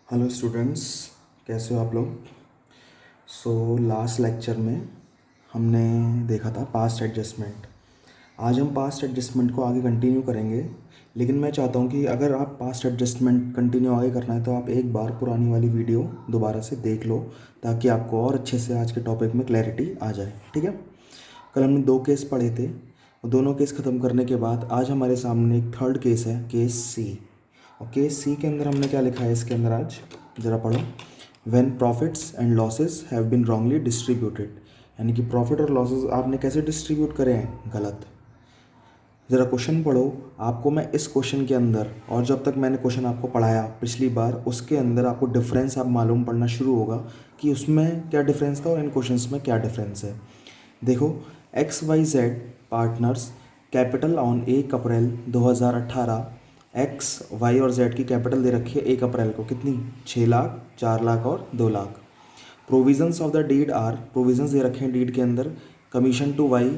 Hello students, कैसे हो आप लोग। लास्ट लेक्चर में हमने देखा था पास्ट एडजस्टमेंट। आज हम पास्ट एडजस्टमेंट को आगे कंटिन्यू करेंगे, लेकिन मैं चाहता हूँ कि अगर आप पास्ट एडजस्टमेंट कंटिन्यू आगे करना है तो आप एक बार पुरानी वाली वीडियो दोबारा से देख लो, ताकि आपको और अच्छे से आज के टॉपिक में क्लैरिटी आ जाए। ठीक है। कल हमने 2 केस पढ़े थे, और दोनों केस ख़त्म करने के बाद आज हमारे सामने एक थर्ड केस है, केस सी। और केस सी के अंदर हमने क्या लिखा है इसके अंदर, आज ज़रा पढ़ो। When profits and losses have been wrongly distributed, यानी कि प्रॉफिट और लॉसेस आपने कैसे डिस्ट्रीब्यूट करे हैं, गलत। ज़रा क्वेश्चन पढ़ो। आपको मैं इस क्वेश्चन के अंदर, और जब तक मैंने क्वेश्चन आपको पढ़ाया पिछली बार, उसके अंदर आपको डिफरेंस आप मालूम पड़ना शुरू होगा कि उसमें क्या डिफरेंस था और इन क्वेश्चंस में क्या डिफरेंस है। देखो, X Y Z partners capital on 1 April 2018। X Y और जेड की कैपिटल दे रखी है 1 अप्रैल को, कितनी, 6 लाख, 4 लाख और 2 lakh. Provisions of the deed are, provisions दे रखे हैं डीड के अंदर। Commission to Y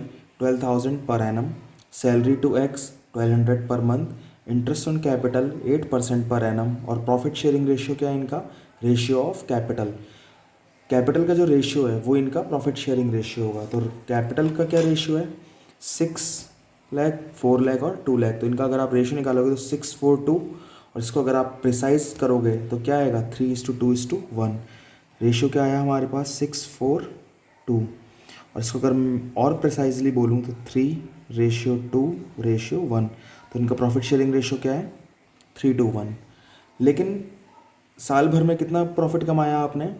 12,000 per annum, salary to x 1200 per month, interest on capital 8% per annum, और प्रॉफिट शेयरिंग रेशियो क्या है इनका, रेशियो ऑफ कैपिटल। कैपिटल का जो रेशियो है वो इनका प्रॉफिट शेयरिंग रेशियो होगा। तो कैपिटल का क्या रेशियो है, 6 लाख, 4 लाख और 2 लाख। तो इनका अगर आप रेशियो निकालोगे तो 6:4:2, और इसको अगर आप प्रिसाइज करोगे तो क्या आएगा, 3:2:1। रेशियो क्या आया हमारे पास, 6:4:2। और इसको अगर और प्रिसाइजली बोलूँ तो 3:2:1। तो इनका प्रॉफिट शेयरिंग रेशियो क्या है, 3:1। लेकिन साल भर में कितना प्रॉफिट कमाया आपने,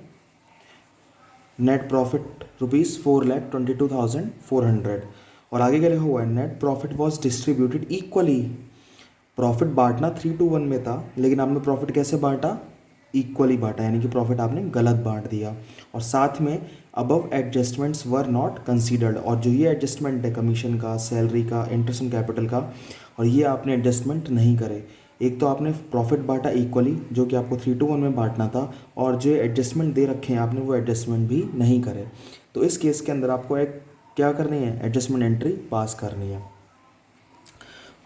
नेट प्रॉफिट ₹4,22,400। और आगे क्या लिखा हुआ है, net profit was distributed equally. Profit बांटना 3:1 में था, लेकिन आपने प्रॉफिट कैसे बांटा, इक्वली बांटा, यानी कि प्रॉफिट आपने गलत बांट दिया। और साथ में above adjustments were not considered, और जो ये एडजस्टमेंट है कमीशन का, सैलरी का, इंटरेस्ट ऑन कैपिटल का, और ये आपने एडजस्टमेंट नहीं करे। एक तो आपने प्रॉफिट बांटा इक्वली, जो कि आपको 3:1 में बांटना था, और जो एडजस्टमेंट दे रखे हैं आपने वो एडजस्टमेंट भी नहीं करे। तो इस केस के अंदर आपको एक क्या करनी है, एडजस्टमेंट एंट्री पास करनी है।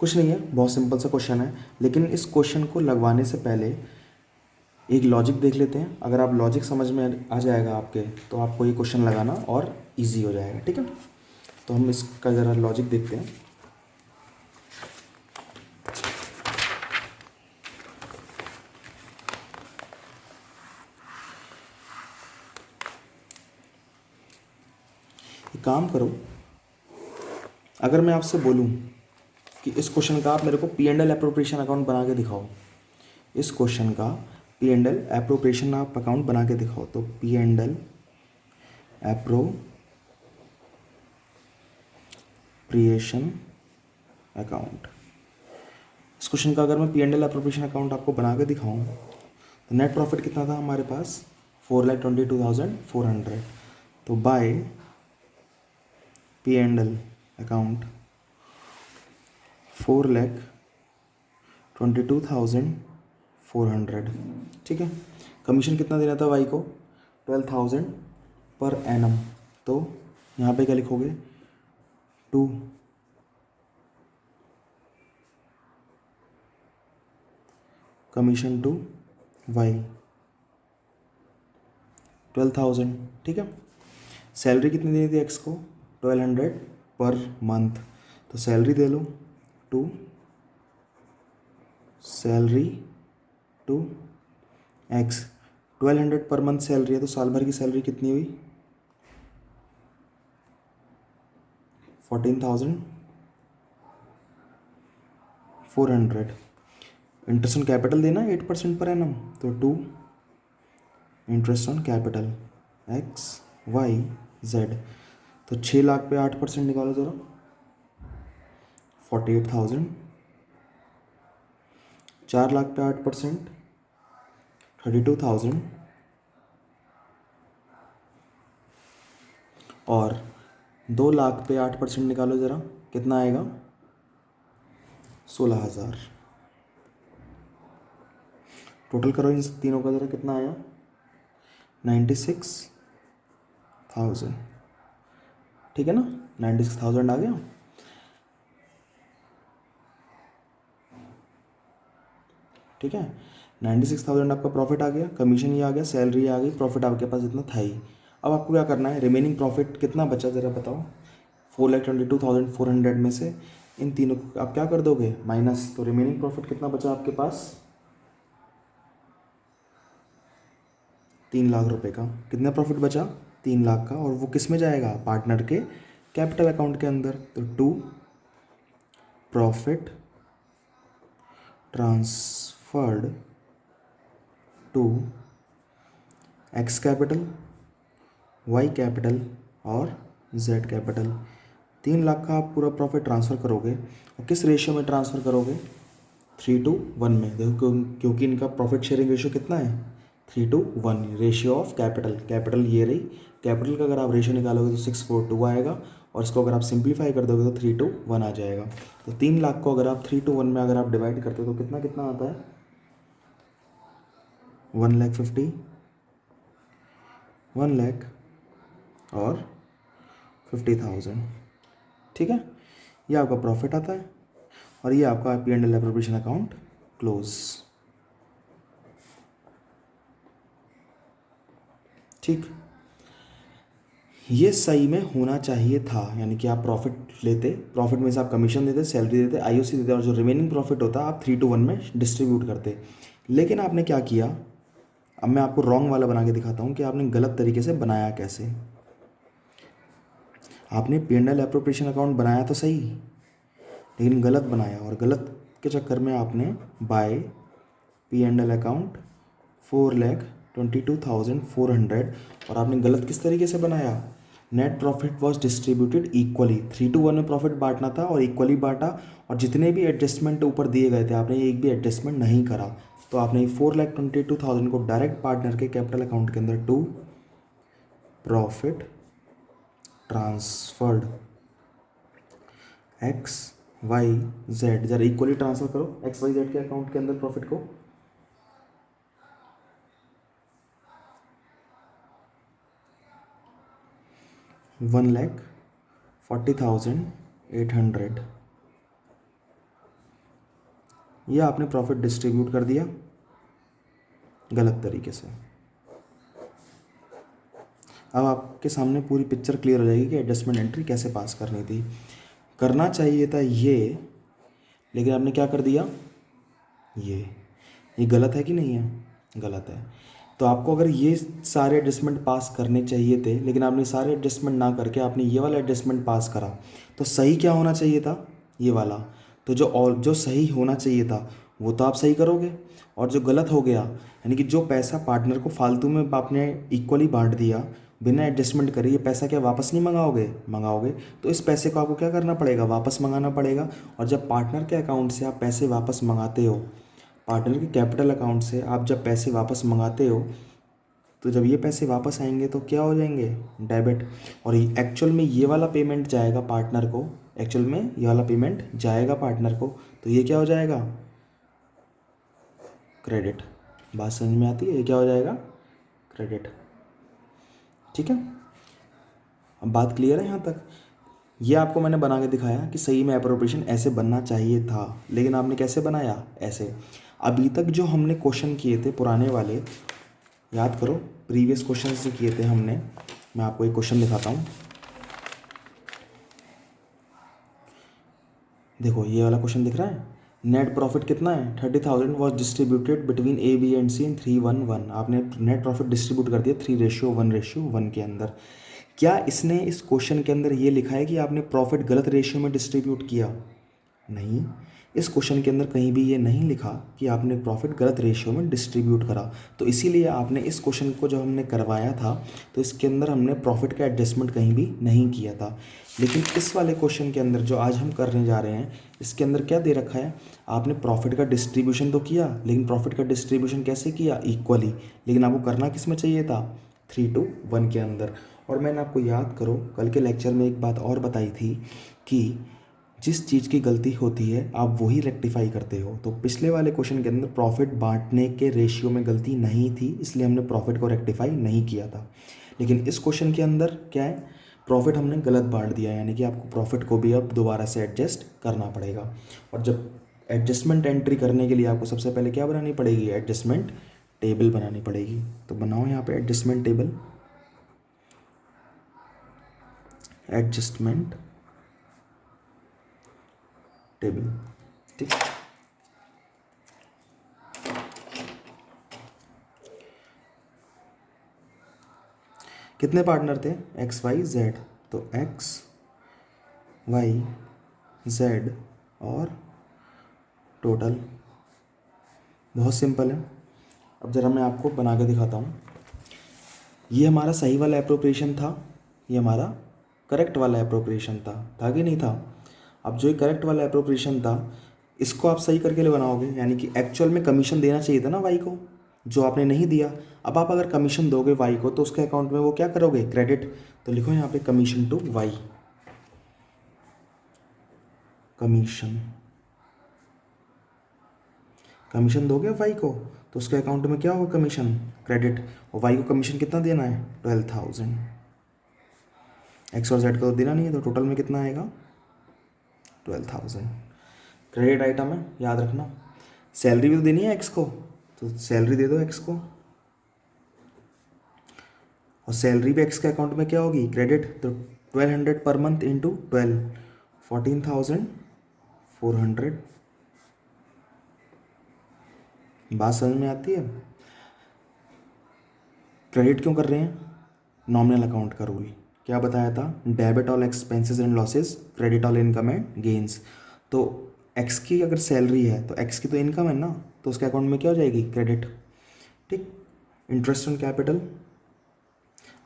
कुछ नहीं है, बहुत सिंपल सा क्वेश्चन है, लेकिन इस क्वेश्चन को लगवाने से पहले एक लॉजिक देख लेते हैं। अगर आप लॉजिक समझ में आ जाएगा आपके, तो आपको ये क्वेश्चन लगाना और इजी हो जाएगा। ठीक है, तो हम इसका ज़रा लॉजिक देखते हैं। एक काम करो, अगर मैं आपसे बोलूं कि इस क्वेश्चन का आप मेरे को P and L appropriation account बना के दिखाओ, इस क्वेश्चन का पी एंड एल एप्रोप्रिएशन आप अकाउंट बना के दिखाओ, तो P and L appropriation account. इस क्वेश्चन का अगर मैं P and L appropriation account आपको बना के दिखाऊं, तो नेट प्रॉफिट कितना था हमारे पास, 4,22,400। तो by P and L account 4,22,400। ठीक है। कमीशन कितना देना था वाई को, 12,000 पर एनम। तो यहाँ पे क्या लिखोगे, 2 कमीशन टू वाई 12,000। ठीक है। सैलरी कितनी देनी थी एक्स को, 1,200 पर मंथ। तो सैलरी दे लो, to salary to X, 1,200 per month salary है, तो साल भर की सैलरी कितनी हुई, 14,400। इंटरेस्ट ऑन कैपिटल देना 8% पर एनम, तो 2 interest on capital X Y Z. तो 6 लाख पे 8% निकालो ज़रा, 48,000। 4 लाख पे 8%, 32,000। और 2 लाख पे 8% निकालो ज़रा, कितना आएगा, 16,000। टोटल करो इन तीनों का ज़रा, कितना आया, 96,000। ठीक है ना, 96,000 आ गया। ठीक है, 96,000 आपका प्रॉफिट आ गया, कमीशन ये आ गया, सैलरी आ गई, प्रॉफिट आपके पास इतना था ही। अब आपको क्या करना है, रिमेनिंग प्रॉफिट कितना बचा ज़रा बताओ। 4,22,400 में से इन तीनों को आप क्या कर दोगे, माइनस। तो रिमेनिंग प्रॉफिट कितना बचा आपके पास, 3 लाख रुपए का। कितना प्रॉफिट बचा, 3 लाख का, और वो किस में जाएगा, पार्टनर के कैपिटल अकाउंट के अंदर। तो to profit transferred to X capital, Y capital और जेड कैपिटल। 3 लाख का आप पूरा प्रॉफिट ट्रांसफ़र करोगे, और किस रेशियो में ट्रांसफ़र करोगे, 3:1 में। देखो क्योंकि इनका प्रॉफिट शेयरिंग रेशियो कितना है, 3:1, रेशियो ऑफ कैपिटल। कैपिटल ये रही, कैपिटल का अगर आप रेशियो निकालोगे तो 6:4 आएगा, और इसको अगर आप सिंप्लीफाई कर दोगे तो 3:1 आ जाएगा। तो 3 लाख को अगर आप 3:1 में अगर आप डिवाइड करते हो तो कितना कितना आता है, 1,50,000, 1 लाख और 50,000। ठीक है, ये आपका प्रॉफिट आता है, और ये आपका P&L एप्रोप्रिएशन अकाउंट क्लोज। ठीक, ये सही में होना चाहिए था, यानी कि आप प्रॉफिट लेते, प्रॉफिट में से आप कमीशन देते, सैलरी देते, आईओसी देते, और जो रिमेनिंग प्रॉफिट होता आप 3:1 में डिस्ट्रीब्यूट करते। लेकिन आपने क्या किया, अब मैं आपको रॉन्ग वाला बना के दिखाता हूँ कि आपने गलत तरीके से बनाया कैसे। आपने P&L एप्रोप्रिएशन अकाउंट बनाया तो सही, लेकिन गलत बनाया, और गलत के चक्कर में आपने बाय P&L अकाउंट 4,22,400, और आपने गलत किस तरीके से बनाया, net profit was distributed equally. 3:1 में प्रॉफिट बांटना था और इक्वली बांटा, और जितने भी एडजस्टमेंट ऊपर दिए गए थे आपने एक भी एडजस्टमेंट नहीं करा। तो आपने 4,22,000 को डायरेक्ट पार्टनर के कैपिटल अकाउंट के अंदर to profit transferred X Y Z, जरा इक्वली ट्रांसफर करो एक्स वाई जेड के अकाउंट के अंदर प्रॉफिट को। $1,40,800, ये आपने प्रॉफिट डिस्ट्रीब्यूट कर दिया गलत तरीके से। अब आपके सामने पूरी पिक्चर क्लियर हो जाएगी कि एडजस्टमेंट एंट्री कैसे पास करनी थी। करना चाहिए था ये, लेकिन आपने क्या कर दिया, ये गलत है कि नहीं है, गलत है। तो आपको अगर ये सारे एडजस्टमेंट पास करने चाहिए थे, लेकिन आपने सारे एडजस्टमेंट ना करके आपने ये वाला एडजस्टमेंट पास करा, तो सही क्या होना चाहिए था, ये वाला। तो जो सही होना चाहिए था वो तो आप सही करोगे, और जो गलत हो गया, यानी कि जो पैसा पार्टनर को फालतू में आपने इक्वली बांट दिया बिना एडजस्टमेंट करे, ये पैसा क्या वापस नहीं मंगाओगे। तो इस पैसे को आपको क्या करना पड़ेगा, वापस मंगाना पड़ेगा। और जब पार्टनर के अकाउंट से आप पैसे वापस मंगाते हो, पार्टनर के कैपिटल अकाउंट से आप जब पैसे वापस मंगाते हो, तो जब ये पैसे वापस आएंगे तो क्या हो जाएंगे, डेबिट। और एक्चुअल में ये वाला पेमेंट जाएगा पार्टनर को, एक्चुअल में ये वाला पेमेंट जाएगा पार्टनर को, तो ये क्या हो जाएगा, क्रेडिट। बात समझ में आती है, ये क्या हो जाएगा, क्रेडिट। ठीक है, अब बात क्लियर है यहाँ तक। ये आपको मैंने बना के दिखाया कि सही में एप्रोप्रिएशन ऐसे बनना चाहिए था, लेकिन आपने कैसे बनाया, ऐसे। अभी तक जो हमने क्वेश्चन किए थे पुराने वाले, याद करो प्रीवियस क्वेश्चन से किए थे हमने। मैं आपको एक क्वेश्चन दिखाता हूँ, देखो ये वाला क्वेश्चन दिख रहा है। नेट प्रॉफिट कितना है, 30,000 was distributed between a b and c in 3:1:1। आपने नेट प्रॉफिट डिस्ट्रीब्यूट कर दिया 3:1:1 के अंदर। क्या इसने इस क्वेश्चन के अंदर ये लिखा है कि आपने प्रॉफिट गलत रेशियो में डिस्ट्रीब्यूट किया, नहीं। इस क्वेश्चन के अंदर कहीं भी ये नहीं लिखा कि आपने प्रॉफिट गलत रेशियो में डिस्ट्रीब्यूट करा। तो इसीलिए आपने इस क्वेश्चन को जब हमने करवाया था तो इसके अंदर हमने प्रॉफिट का एडजस्टमेंट कहीं भी नहीं किया था। लेकिन इस वाले क्वेश्चन के अंदर जो आज हम करने जा रहे हैं, इसके अंदर क्या दे रखा है, आपने प्रॉफिट का डिस्ट्रीब्यूशन तो किया, लेकिन प्रॉफिट का डिस्ट्रीब्यूशन कैसे किया, इक्वली। लेकिन आपको करना किस में चाहिए था, 3:1 के अंदर। और मैंने आपको याद करो कल के लेक्चर में एक बात और बताई थी कि जिस चीज़ की गलती होती है आप वही रेक्टिफाई करते हो। तो पिछले वाले क्वेश्चन के अंदर प्रॉफिट बांटने के रेशियो में गलती नहीं थी, इसलिए हमने प्रॉफिट को रेक्टिफाई नहीं किया था। लेकिन इस क्वेश्चन के अंदर क्या है, प्रॉफिट हमने गलत बांट दिया, यानी कि आपको प्रॉफिट को भी अब दोबारा से एडजस्ट करना पड़ेगा। और जब एडजस्टमेंट एंट्री करने के लिए आपको सबसे पहले क्या बनानी पड़ेगी, एडजस्टमेंट टेबल बनानी पड़ेगी। तो बनाओ यहाँ पे एडजस्टमेंट टेबल, एडजस्टमेंट टेबल, ठीक। कितने पार्टनर थे, एक्स वाई जेड, तो एक्स वाई जेड और टोटल। बहुत सिंपल है। अब जरा मैं आपको बना के दिखाता हूँ। ये हमारा सही वाला एप्रोप्रिएशन था, ये हमारा करेक्ट वाला एप्रोप्रिएशन था कि नहीं था। अब जो ये करेक्ट वाला एप्रोप्रिएशन था इसको आप सही करके ले बनाओगे, यानी कि एक्चुअल में कमीशन देना चाहिए था ना वाई को, जो आपने नहीं दिया। अब आप अगर कमीशन दोगे वाई को तो उसके अकाउंट में वो क्या करोगे, क्रेडिट। तो लिखो यहाँ पे commission to Y, commission, commission दोगे वाई को तो उसके अकाउंट में क्या होगा, कमीशन, क्रेडिट। और वाई को कमीशन कितना देना है, 12,000। एक्स और जेड को तो देना नहीं है, तो टोटल में कितना आएगा, 12,000। क्रेडिट आइटम है, याद रखना। सैलरी भी तो देनी है एक्स को, तो सैलरी दे दो एक्स को, और सैलरी भी एक्स के अकाउंट में क्या होगी, क्रेडिट। तो 1200 पर मंथ इंटू 12, 14,400। बात समझ में आती है। क्रेडिट क्यों कर रहे हैं, नॉमिनल अकाउंट का रूल क्या बताया था, debit all expenses and losses, credit all income and gains. तो एक्स की अगर सैलरी है तो एक्स की तो इनकम है ना, तो उसके अकाउंट में क्या हो जाएगी, क्रेडिट, ठीक। इंटरेस्ट ऑन कैपिटल,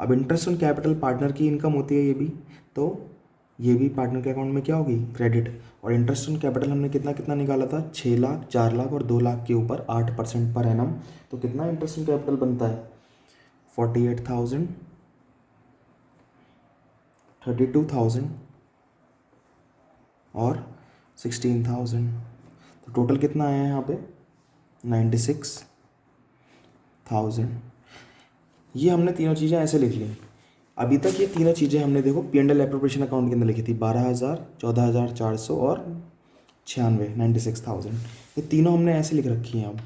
अब इंटरेस्ट ऑन कैपिटल पार्टनर की इनकम होती है ये भी, तो ये भी पार्टनर के अकाउंट में क्या होगी, क्रेडिट। और इंटरेस्ट ऑन कैपिटल हमने कितना कितना निकाला था, 6 लाख, 4 लाख और 2 लाख के ऊपर 8% पर एनम। तो कितना इंटरेस्ट ऑन कैपिटल बनता है, 48,000, 32,000 और 16,000। तो टोटल कितना आया है यहाँ पे, 96,000। ये हमने तीनों चीज़ें ऐसे लिख ली। अभी तक ये तीनों चीज़ें हमने देखो P&L एप्रोप्रिएशन अकाउंट के अंदर लिखी थी, 12,000, 14,400 और 96, 96,000। ये तीनों हमने ऐसे लिख रखी हैं। अब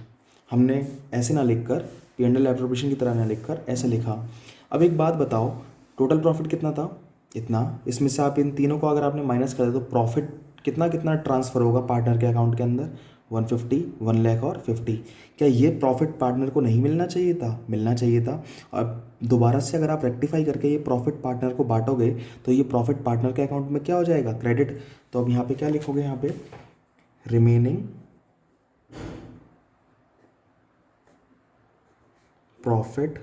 हमने ऐसे ना लिख कर, P&L एप्रोप्रिएशन की तरह ना लिख कर ऐसे लिखा। अब एक बात बताओ, टोटल प्रॉफिट कितना था, इतना। इसमें से आप इन तीनों को अगर आपने माइनस कर दिया तो प्रॉफिट कितना कितना ट्रांसफ़र होगा पार्टनर के अकाउंट के अंदर, 150, 1 लाख और 50। क्या ये प्रॉफिट पार्टनर को नहीं मिलना चाहिए था, मिलना चाहिए था। अब दोबारा से अगर आप रेक्टिफाई करके ये प्रॉफिट पार्टनर को बांटोगे तो ये प्रॉफिट पार्टनर के अकाउंट में क्या हो जाएगा, क्रेडिट। तो अब यहाँ पे क्या लिखोगे, यहाँ पे remaining profit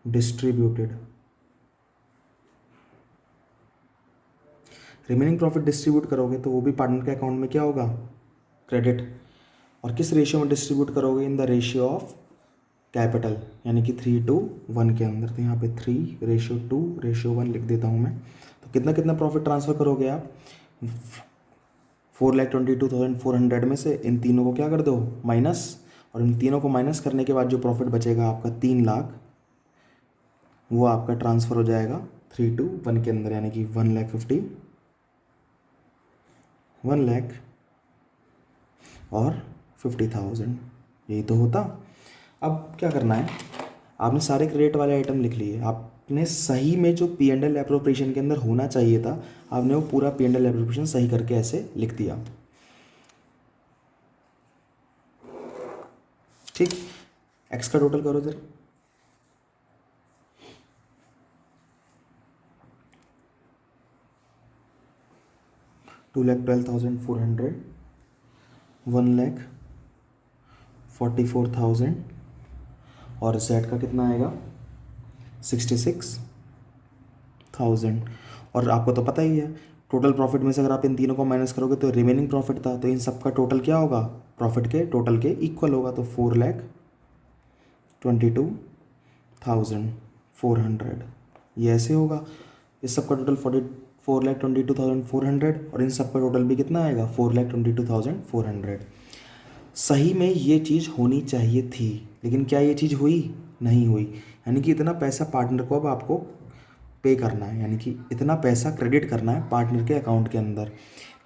distributed, remaining profit distribute करोगे तो वो भी पार्टनर के अकाउंट में क्या होगा, क्रेडिट। और किस रेशियो में डिस्ट्रीब्यूट करोगे, in the ratio of capital, यानी कि 3:1 के अंदर। तो यहाँ पे 3:2:1 लिख देता हूँ मैं। तो कितना कितना प्रॉफिट ट्रांसफ़र करोगे आप, 4,22,400 में से इन तीनों को क्या कर दो, माइनस। और इन तीनों को माइनस करने के बाद जो प्रॉफिट बचेगा आपका 3 लाख, वो आपका ट्रांसफ़र हो जाएगा 3:1 के अंदर, यानी कि 1,50,000, 1 लाख और 50,000। यही तो होता। अब क्या करना है, आपने सारे क्रेडिट वाले आइटम लिख लिए, आपने सही में जो P&L एप्रोप्रिएशन के अंदर होना चाहिए था आपने वो पूरा P&L एप्रोप्रिएशन सही करके ऐसे लिख दिया, ठीक। एक्स का टोटल करो जरा, $2,12,400, 1,44,000 और जेड का कितना आएगा, 66,000। और आपको तो पता ही है टोटल प्रॉफिट में से अगर आप इन तीनों को माइनस करोगे तो रिमेनिंग प्रॉफिट था, तो इन सब का टोटल क्या होगा, प्रॉफिट के टोटल के इक्वल होगा। तो 4,22,400 ये ऐसे होगा। इस सब का टोटल 4,22,400 और इन सब का टोटल भी कितना आएगा, 4,22,400। सही में ये चीज़ होनी चाहिए थी, लेकिन क्या ये चीज़ हुई, नहीं हुई। यानी कि इतना पैसा पार्टनर को अब आपको पे करना है, यानी कि इतना पैसा क्रेडिट करना है पार्टनर के अकाउंट के अंदर।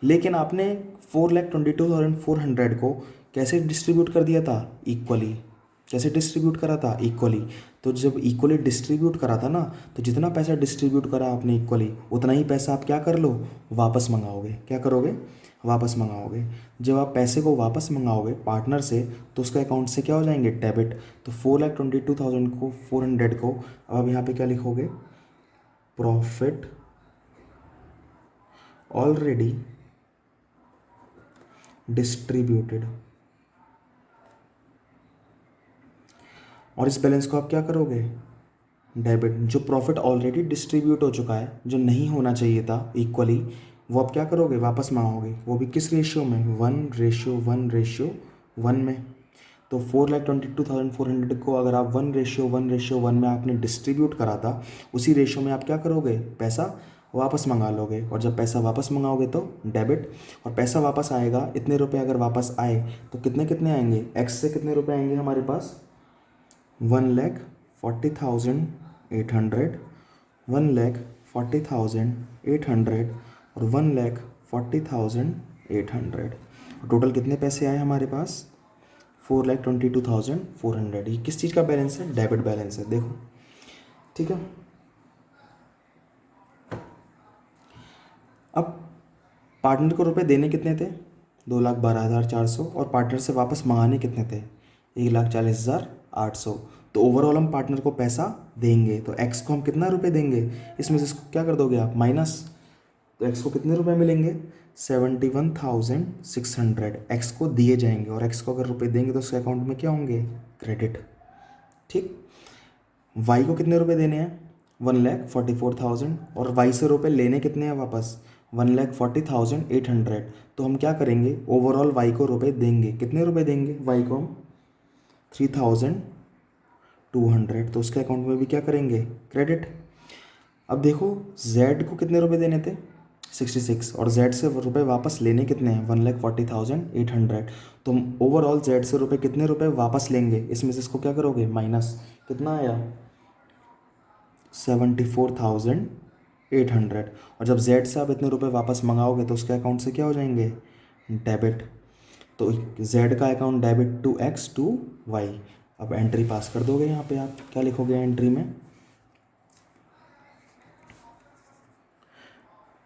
लेकिन आपने 4,22,400 को कैसे डिस्ट्रीब्यूट कर दिया था, इक्वली। कैसे डिस्ट्रीब्यूट करा था, इक्वली। तो जब इक्वली डिस्ट्रीब्यूट करा था ना, तो जितना पैसा डिस्ट्रीब्यूट करा आपने इक्वली, उतना ही पैसा आप क्या कर लो, वापस मंगाओगे। क्या करोगे, वापस मंगाओगे। जब आप पैसे को वापस मंगाओगे पार्टनर से, तो उसका अकाउंट से क्या हो जाएंगे, डेबिट। तो 4,22,400 को अब आप यहाँ पे क्या लिखोगे, प्रॉफिट ऑलरेडी डिस्ट्रीब्यूटेड। और इस बैलेंस को आप क्या करोगे, डेबिट। जो प्रॉफिट ऑलरेडी डिस्ट्रीब्यूट हो चुका है, जो नहीं होना चाहिए था इक्वली, वो आप क्या करोगे, वापस मंगाओगे। वो भी किस रेशियो में, 1:1:1 में। तो 4,22,400 को अगर आप 1:1:1 में आपने डिस्ट्रीब्यूट करा था, उसी रेशियो में आप क्या करोगे, पैसा वापस मंगा लोगे। और जब पैसा वापस मंगाओगे तो डेबिट। और पैसा वापस आएगा, इतने रुपए अगर वापस आए तो कितने कितने आएंगे, एक्स से कितने रुपए आएंगे हमारे पास, 1,40,800, 1,40,800 और 1,40,800। टोटल कितने पैसे आए हमारे पास, 4,22,400। ये किस चीज़ का बैलेंस है, डेबिट बैलेंस है, देखो। ठीक है। अब पार्टनर को रुपए देने कितने थे, 2,12,400, और पार्टनर से वापस मंगाने कितने थे, 1,40,800। तो ओवरऑल हम पार्टनर को पैसा देंगे, तो एक्स को हम कितना रुपए देंगे, इसमें से इसको क्या कर दोगे आप, माइनस। तो एक्स को कितने रुपए मिलेंगे, 71,600 एक्स को दिए जाएंगे। और एक्स को अगर रुपए देंगे तो उसके अकाउंट में क्या होंगे, क्रेडिट। ठीक। वाई को कितने रुपए देने हैं, 1,44,000, और वाई से रुपए लेने कितने हैं वापस, 1,40,800। तो हम क्या करेंगे, ओवरऑल वाई को रुपए देंगे, कितने रुपए देंगे वाई को हम, 3,200। तो उसके अकाउंट में भी क्या करेंगे, क्रेडिट। अब देखो जेड को कितने रुपए देने थे, 66, और जेड से रुपए वापस लेने कितने हैं, 1,40,800। तो हम ओवरऑल जेड से रुपए कितने रुपए वापस लेंगे, इसमें से इसको क्या करोगे, माइनस। कितना आया, 74,800। और जब जेड से आप इतने रुपए वापस मंगाओगे तो उसके अकाउंट से क्या हो जाएंगे, डेबिट। तो जेड का account debit to X to Y. अब एंट्री पास कर दोगे, यहाँ पे आप क्या लिखोगे एंट्री में,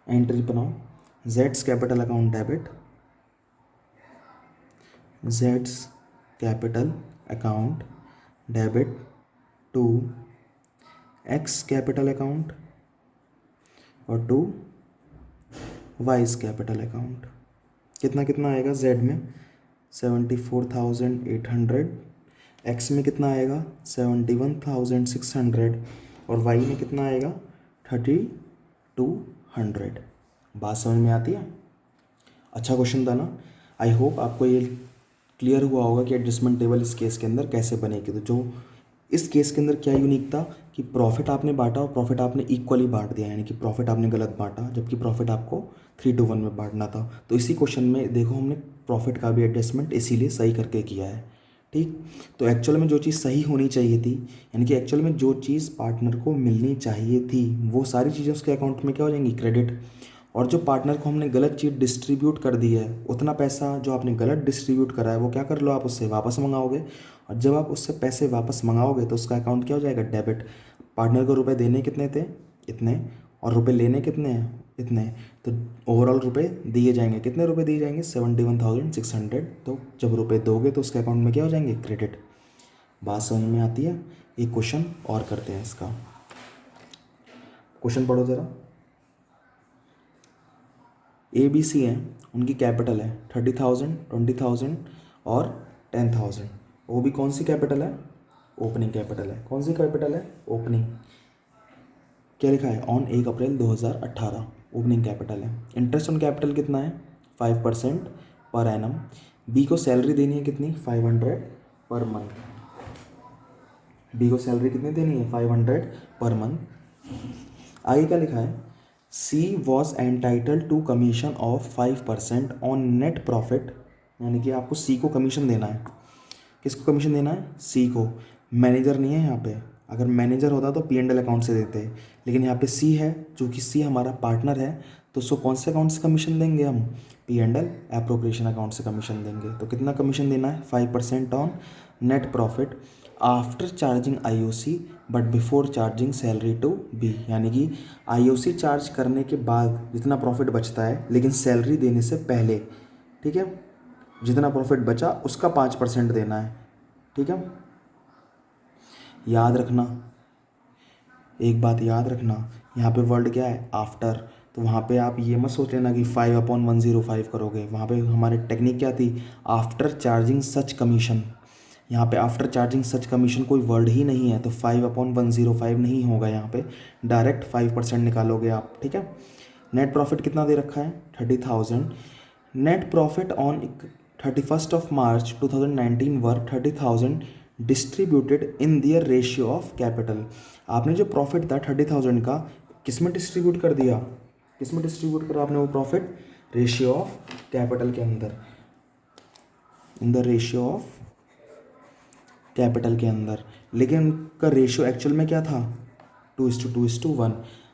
एंट्री बनाओ, Jades capital account debit, Jades capital account debit to X capital account और टू वाइज कैपिटल अकाउंट। कितना कितना आएगा, जेड में 74,800, एक्स में कितना आएगा 71,600 और वाई में कितना आएगा 3,200। बात समझ में आती है। अच्छा क्वेश्चन था ना। आई होप आपको ये क्लियर हुआ होगा कि एडजस्टमेंट टेबल इस केस के अंदर कैसे बनेगी। तो जो इस केस के अंदर क्या यूनिक था कि प्रॉफिट आपने बांटा और प्रॉफिट आपने इक्वली बांट दिया, यानी कि प्रॉफिट आपने गलत बांटा जबकि प्रॉफिट आपको 3:1 में बांटना था। तो इसी क्वेश्चन में देखो हमने प्रॉफिट का भी एडजस्टमेंट इसीलिए सही करके किया है। ठीक। तो एक्चुअल में जो चीज़ सही होनी चाहिए थी, यानी कि एक्चुअल में जो चीज़ पार्टनर को मिलनी चाहिए थी, वो सारी चीज़ें उसके अकाउंट में क्या हो जाएंगी, क्रेडिट। और जो पार्टनर को हमने गलत चीज़ डिस्ट्रीब्यूट कर दी है, उतना पैसा जो आपने गलत डिस्ट्रीब्यूट करा है वो क्या कर लो, आप उससे वापस मंगाओगे। और जब आप उससे पैसे वापस मंगाओगे तो उसका अकाउंट क्या हो जाएगा, डेबिट। पार्टनर को रुपए देने कितने थे, इतने, और रुपए लेने कितने हैं, इतने। तो ओवरऑल रुपए दिए जाएंगे, कितने रुपए दिए जाएंगे, 71,600। तो जब रुपए दोगे तो उसके अकाउंट में क्या हो जाएंगे, क्रेडिट। बात समझ में आती है। एक क्वेश्चन और करते हैं इसका। क्वेश्चन पढ़ो ज़रा। ABC हैं, उनकी कैपिटल है 30,000, 20,000 और 10,000। वो भी कौन सी कैपिटल है, ओपनिंग कैपिटल है। कौन सी कैपिटल है, ओपनिंग। क्या लिखा है, ऑन 1 अप्रैल 2018 ओपनिंग कैपिटल है। इंटरेस्ट ऑन कैपिटल कितना है, 5% पर एनम। बी को सैलरी देनी है कितनी, 500 पर मंथ। बी को सैलरी कितनी देनी है, 500 पर मंथ। आगे क्या लिखा है, c was entitle to commission of 5% on net profit, यानी कि आपको सी को कमीशन देना है। किसको कमीशन देना है, सी को। मैनेजर नहीं है यहाँ पे, अगर मैनेजर होता तो P&L अकाउंट से देते, लेकिन यहाँ पे सी है, चूँकि सी हमारा पार्टनर है तो उसको कौन से अकाउंट से कमीशन देंगे हम, P&L एप्रोप्रिएशन अकाउंट से कमीशन देंगे। तो कितना कमीशन देना है, 5% on net profit after charging IOC but before charging salary to be, यानी कि IOC चार्ज करने के बाद जितना प्रॉफिट बचता है लेकिन सैलरी देने से पहले, ठीक है, जितना प्रॉफिट बचा उसका 5% देना है, ठीक है। याद रखना, एक बात याद रखना, यहाँ पे वर्ड क्या है, आफ्टर, तो वहाँ पे आप ये मत सोच लेना कि 5/105 करोगे, वहाँ पे हमारी टेक्निक क्या थी, आफ्टर चार्जिंग सच कमीशन। यहाँ पे आफ्टर चार्जिंग सच कमीशन कोई वर्ड ही नहीं है, तो 5/105 नहीं होगा, यहाँ पे डायरेक्ट 5% निकालोगे आप, ठीक है। नेट प्रॉफिट कितना दे रखा है, 30,000। Net profit on 31 March 2019 were 30,000 distributed in their ratio of capital. आपने जो प्रॉफिट था 30,000 का, किस में डिस्ट्रीब्यूट कर दिया, किस में डिस्ट्रीब्यूट करा आपने वो प्रॉफिट, रेशियो ऑफ कैपिटल के अंदर, in the ratio of capital के अंदर। लेकिन उनका रेशियो एक्चुअल में क्या था, 2:2:1।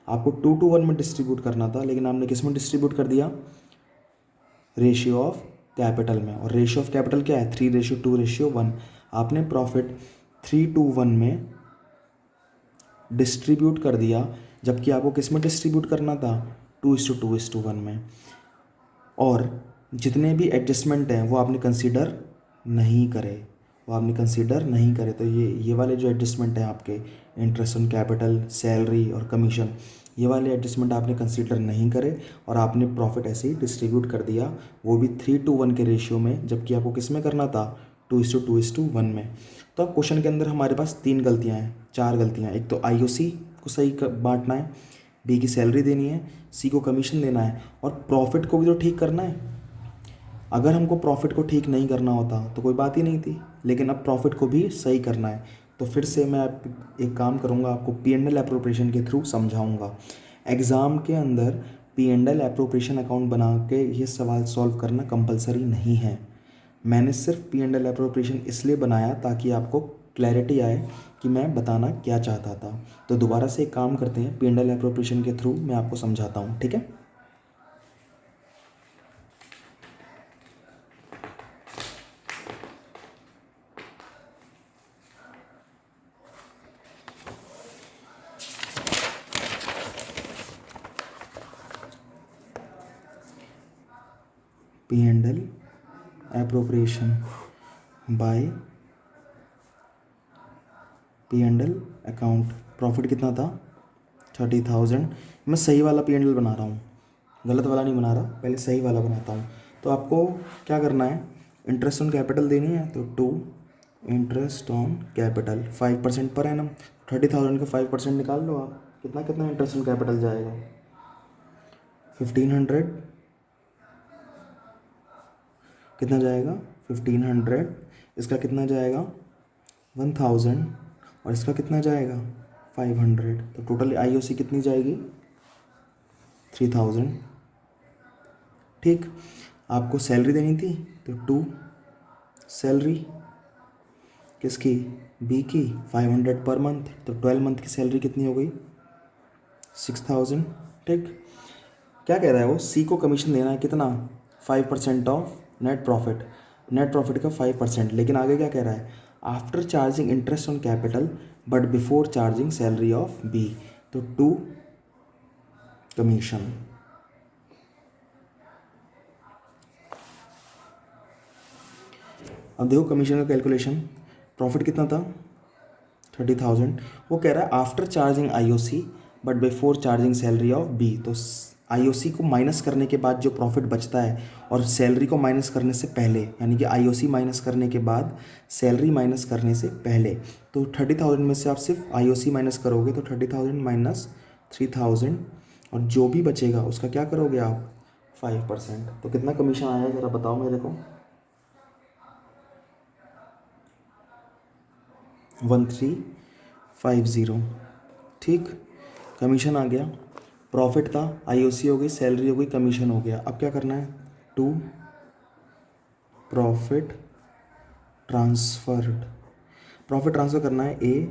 आपको 2:1 में डिस्ट्रीब्यूट करना था, लेकिन आपने किस में डिस्ट्रीब्यूट कर दिया, रेशियो ऑफ कैपिटल में। और रेशियो ऑफ कैपिटल क्या है, 3:2:1। आपने प्रॉफिट 3:1 में डिस्ट्रीब्यूट कर दिया, जबकि आपको किस में डिस्ट्रीब्यूट करना था, 2:2:1 में। और जितने भी एडजस्टमेंट हैं वो आपने कंसीडर नहीं करे, वो आपने कंसीडर नहीं करे। तो ये वाले जो एडजस्टमेंट हैं आपके, इंटरेस्ट ऑन कैपिटल, सैलरी और कमीशन, ये वाले एडजस्टमेंट आपने कंसीडर नहीं करे और आपने प्रॉफिट ऐसे ही डिस्ट्रीब्यूट कर दिया, वो भी 3:1 के रेशियो में, जबकि आपको किस में करना था, 2:2:1 में। तो अब क्वेश्चन के अंदर हमारे पास 3 गलतियाँ हैं, 4 गलतियाँ। एक तो IOC को सही बांटना है, B की सैलरी देनी है, C को कमीशन देना है, और प्रॉफिट को भी तो ठीक करना है। अगर हमको प्रॉफिट को ठीक नहीं करना होता तो कोई बात ही नहीं थी, लेकिन अब प्रॉफिट को भी सही करना है। तो फिर से मैं एक काम करूँगा, आपको P&L एप्रोप्रिएशन के थ्रू समझाऊँगा। एग्ज़ाम के अंदर P&L एप्रोप्रिएशन अकाउंट बना के ये सवाल सॉल्व करना कंपलसरी नहीं है। मैंने सिर्फ P&L एप्रोप्रिएशन इसलिए बनाया ताकि आपको क्लैरिटी आए कि मैं बताना क्या चाहता था। तो दोबारा से एक काम करते हैं, P&L एप्रोप्रिएशन के थ्रू मैं आपको समझाता हूँ, ठीक है। P&L appropriation by P&L account. Profit कितना था, 30,000। मैं सही वाला P&L बना रहा हूँ, गलत वाला नहीं बना रहा, पहले सही वाला बनाता हूँ। तो आपको क्या करना है, इंटरेस्ट ऑन कैपिटल देनी है, तो 2 interest on capital 5% per annum. 30,000 का 5% निकाल लो आप, कितना कितना इंटरेस्ट ऑन कैपिटल जाएगा, 1500, कितना जाएगा 1500, इसका कितना जाएगा 1000, और इसका कितना जाएगा 500। तो टोटल IOC कितनी जाएगी, 3000। ठीक, आपको सैलरी देनी थी, तो 2 सैलरी किसकी, B की, 500 पर मंथ, तो 12 मंथ की सैलरी कितनी हो गई, 6000। ठीक, क्या कह रहा है वो, C को कमीशन देना है कितना, 5% of net profit, net profit का 5%। लेकिन आगे क्या कह रहा है, after charging interest on capital but before charging salary of B, तो 2 कमीशन। अब देखो कमीशन का कैलकुलेशन, प्रॉफिट कितना था 30,000, वो कह रहा है after charging IOC but before charging salary of B। तो IOC को माइनस करने के बाद जो प्रॉफिट बचता है और सैलरी को माइनस करने से पहले, यानी कि IOC माइनस करने के बाद सैलरी माइनस करने से पहले, तो 30,000 में से आप सिर्फ IOC माइनस करोगे, तो 30,000 माइनस 3,000, और जो भी बचेगा उसका क्या करोगे आप, 5%। तो कितना कमीशन आया ज़रा बताओ मेरे को, 1350। ठीक, कमीशन आ गया, प्रॉफिट था, IOC हो गई, सैलरी हो गई, कमीशन हो गया। अब क्या करना है, 2 प्रॉफिट ट्रांसफर्ड, प्रॉफिट ट्रांसफ़र करना है A